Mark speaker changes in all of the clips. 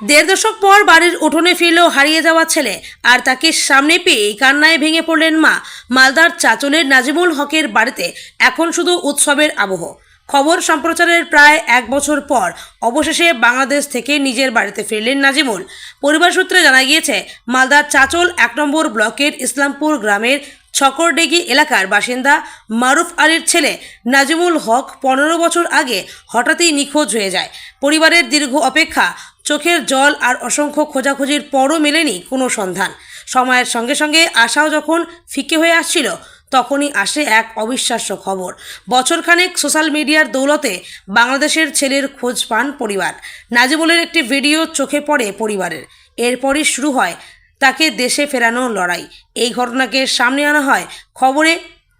Speaker 1: দেড় দশক পর বাড়ির উঠোনে ফিরল হারিয়ে যাওয়া ছেলে, আর তাকে সামনে পেয়ে কান্নায় ভেঙে পড়লেন মা। মালদার চাঁচলের নাজিমুল হকের বাড়িতে এখন শুধু উৎসবের আবহ। খবর সম্প্রচারের প্রায় এক বছর পর অবশেষে বাংলাদেশ থেকে নিজের বাড়িতে ফিরলেন নাজিমুল। পরিবার সূত্রে জানা গিয়েছে, মালদার চাঁচল ১ নম্বর ব্লকের ইসলামপুর গ্রামের ছকরডেগি এলাকার বাসিন্দা মারুফ আলীর ছেলে নাজিমুল হক ১৫ বছর আগে হঠাৎই নিখোঁজ হয়ে যায়। পরিবারের দীর্ঘ অপেক্ষা, চোখের জল আর অসংখ্য খোঁজাখুঁজির পরও মেলেনি কোনো সন্ধান। সময়ের সঙ্গে সঙ্গে আশাও যখন ফিকে হয়ে আসছিল, তখনই আসে এক অবিশ্বাস্য খবর। বছরখানেক সোশ্যাল মিডিয়ার দৌলতে বাংলাদেশের ছেলের খোঁজ পান পরিবার। নাজিমুলের একটি ভিডিও চোখে পড়ে পরিবারের। এরপরই শুরু হয় তাকে দেশে ফেরানোর লড়াই। এই ঘটনাকে সামনে আনা হয়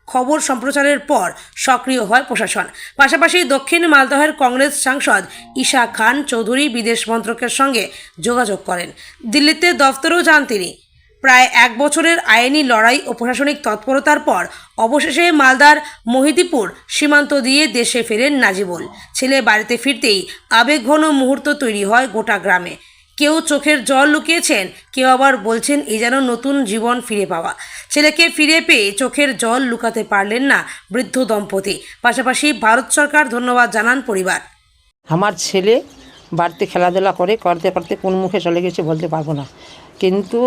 Speaker 1: খবর সম্প্রচারের পর সক্রিয় হয় প্রশাসন। পাশাপাশি দক্ষিণ মালদহের কংগ্রেস সাংসদ ঈশা খান চৌধুরী বিদেশ মন্ত্রকের সঙ্গে যোগাযোগ করেন। দিল্লিতে দফতরেও যান তিনি। প্রায় এক বছরের আইনি লড়াই ও প্রশাসনিক তৎপরতার পর অবশেষে মালদার মহিদিপুর সীমান্ত দিয়ে দেশে ফেরেন নাজিমুল। ছেলে বাড়িতে ফিরতেই আবেগঘন মুহূর্ত তৈরি হয় গোটা গ্রামে। কেউ চোখের জল লুকিয়েছেন, কেউ আবার বলছেন এই যেন নতুন জীবন ফিরে পাওয়া। ছেলেকে ফিরে পেয়ে চোখের জল লুকাতে পারলেন না বৃদ্ধ দম্পতি। পাশাপাশি ভারত সরকার ধন্যবাদ জানান পরিবার।
Speaker 2: আমার ছেলে বাড়িতে খেলাধুলা করতে করতে কোন মুখে চলে গেছে বলতে পারবো না, কিন্তু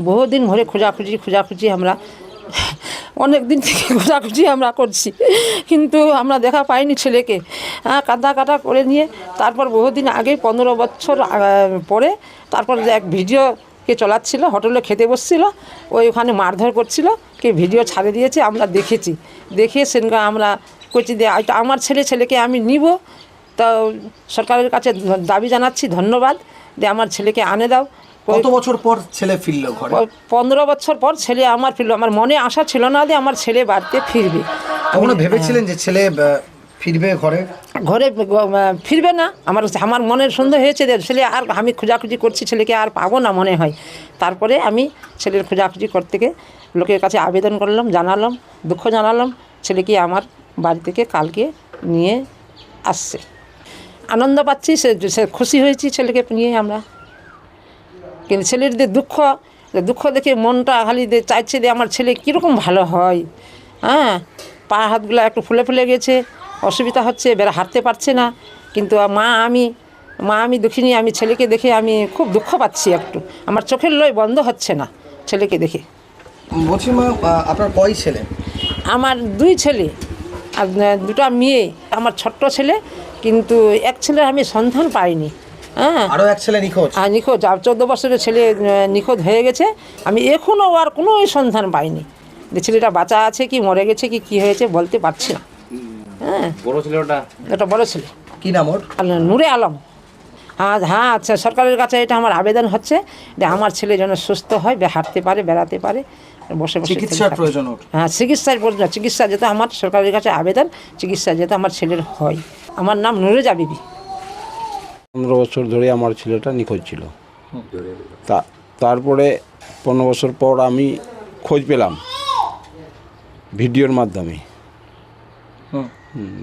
Speaker 2: বহুদিন ধরে খোঁজাখুঁজি আমরা অনেক দিন থেকে খোঁজাখুঁজি আমরা করছি, কিন্তু আমরা দেখা পাইনি ছেলেকে। কাটা করে নিয়ে তারপর বহুদিন আগে 15 বছর পরে তারপর এক ভিডিওকে চলাচ্ছিল, হোটেলে খেতে বসছিল, ওখানে মারধর করছিল, কে ভিডিও ছাড়ে দিয়েছে, আমরা দেখেছি। দেখে সেদিনকে আমরা করছি যে এটা আমার ছেলেকে আমি নিব। তো সরকারের কাছে দাবি জানাচ্ছি, ধন্যবাদ, যে আমার ছেলেকে আনে দাও।
Speaker 3: কত বছর পর ছেলে ফিরল ঘরে?
Speaker 2: 15 বছর পর ছেলে আমার ফিরল। আমার মনে আশা ছিল না যে আমার ছেলে বাড়িতে ফিরবে।
Speaker 3: কখনো ভেবেছিলেন যে ছেলে ফিরবে ঘরে?
Speaker 2: ফিরবে না, আমার মনের সন্দেহ হয়েছে যে ছেলে আর আমি খোঁজাখুঁজি করছি, ছেলেকে আর পাবো না মনে হয়। তারপরে আমি ছেলের খোঁজাখুঁজি করতে গিয়ে লোকের কাছে আবেদন করলাম, জানালাম, দুঃখ জানালাম, ছেলেকে আমার বাড়ি থেকে কালকে নিয়ে আসছে। আনন্দ পাচ্ছি, সে খুশি হয়েছি ছেলেকে নিয়ে আমরা। কিন্তু ছেলের যে দুঃখ দেখে মনটা খালি চাইছে যে আমার ছেলে কীরকম ভালো হয়। পা হাতগুলো একটু ফুলে গেছে, অসুবিধা হচ্ছে, হাঁটতে পারছে না, কিন্তু মা আমি দেখিনি। আমি ছেলেকে দেখে আমি খুব দুঃখ পাচ্ছি, একটু আমার চোখের লয় বন্ধ হচ্ছে না ছেলেকে দেখে।
Speaker 3: বলছি মা, আপনার কয় ছেলে?
Speaker 2: আমার 2 ছেলে আর 2টা মেয়ে। আমার ছোট্ট ছেলে, কিন্তু এক ছেলের আমি সন্ধান পাইনি।
Speaker 3: আরও এক ছেলে নিখোঁজ?
Speaker 2: নিখোঁজ, আর 14 বছরের ছেলে নিখোঁজ হয়ে গেছে। আমি এখনও আর কোনো সন্ধান পাইনি যে ছেলেটা বাঁচা আছে কি মরে গেছে কি হয়েছে বলতে পারছি না।
Speaker 4: বড় ছেলে
Speaker 2: এটা বড় ছেলে।
Speaker 3: কি নাম ওর?
Speaker 2: নূরে আলম। আচ্ছা, সরকারের কাছে এটা আমার আবেদন হচ্ছে যে আমার ছেলে যেন সুস্থ হয়, হাঁটতে পারে, বেড়াতে পারে, বসে
Speaker 3: চিকিৎসার প্রয়োজন ওর?
Speaker 2: চিকিৎসার প্রয়োজন। চিকিৎসা যেটা আমার সরকারের কাছে আবেদন, চিকিৎসা যেটা আমার ছেলের হয়। আমার নাম নুরেজা বিবি।
Speaker 4: 15 বছর ধরে আমার ছেলেটা নিখোঁজ ছিল। তারপরে 15 বছর পর আমি খোঁজ পেলাম ভিডিওর মাধ্যমে।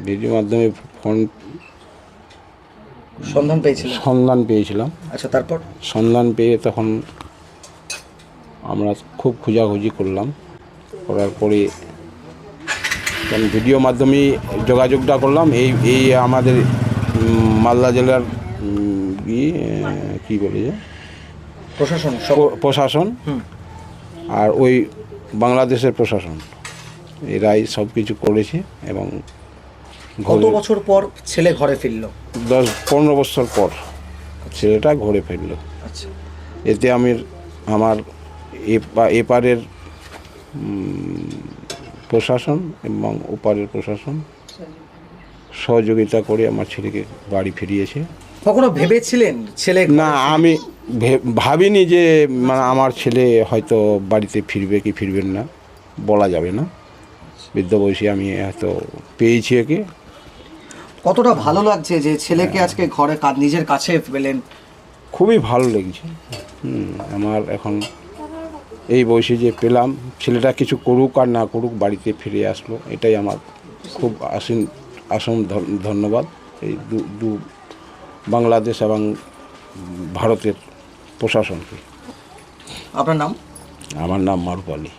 Speaker 4: ভিডিওর মাধ্যমে সন্ধান পেয়েছিলাম।
Speaker 3: আচ্ছা, তারপর
Speaker 4: সন্ধান পেয়ে তখন আমরা খুব খোঁজাখুঁজি করার পরে তখন ভিডিও মাধ্যমেই যোগাযোগটা করলাম। এই আমাদের মালদা জেলার কী বলে যে প্রশাসন আর ওই বাংলাদেশের প্রশাসন, এরাই সব কিছু করেছে। এবং
Speaker 3: কত বছর পর ছেলে ঘরে ফিরল?
Speaker 4: 15 বছর পর ছেলেটা ঘরে ফিরল।
Speaker 3: আচ্ছা,
Speaker 4: এতে আমার এপারের প্রশাসন এবং ওপারের প্রশাসন সহযোগিতা করে আমার ছেলেকে বাড়ি ফিরিয়েছে।
Speaker 3: কখনো ভেবেছিলেন ছেলে?
Speaker 4: না, আমি ভাবিনি যে আমার ছেলে হয়তো বাড়িতে ফিরবে কি ফিরবেন না বলা যাবে না। বৃদ্ধ বয়সে আমি হয়তো পেয়েছি একে।
Speaker 3: কতটা ভালো লাগছে যে ছেলেকে আজকে ঘরে নিজের কাছে পেলেন?
Speaker 4: খুবই ভালো লেগেছে। আমার এখন এই বয়সে যে পেলাম, ছেলেটা কিছু করুক আর না করুক বাড়িতে ফিরে আসলো, এটাই আমার খুব আসম ধন্যবাদ এই বাংলাদেশ এবং ভারতের প্রশাসনকে।
Speaker 3: আপনার নাম?
Speaker 4: আমার নাম মারুফ আলী।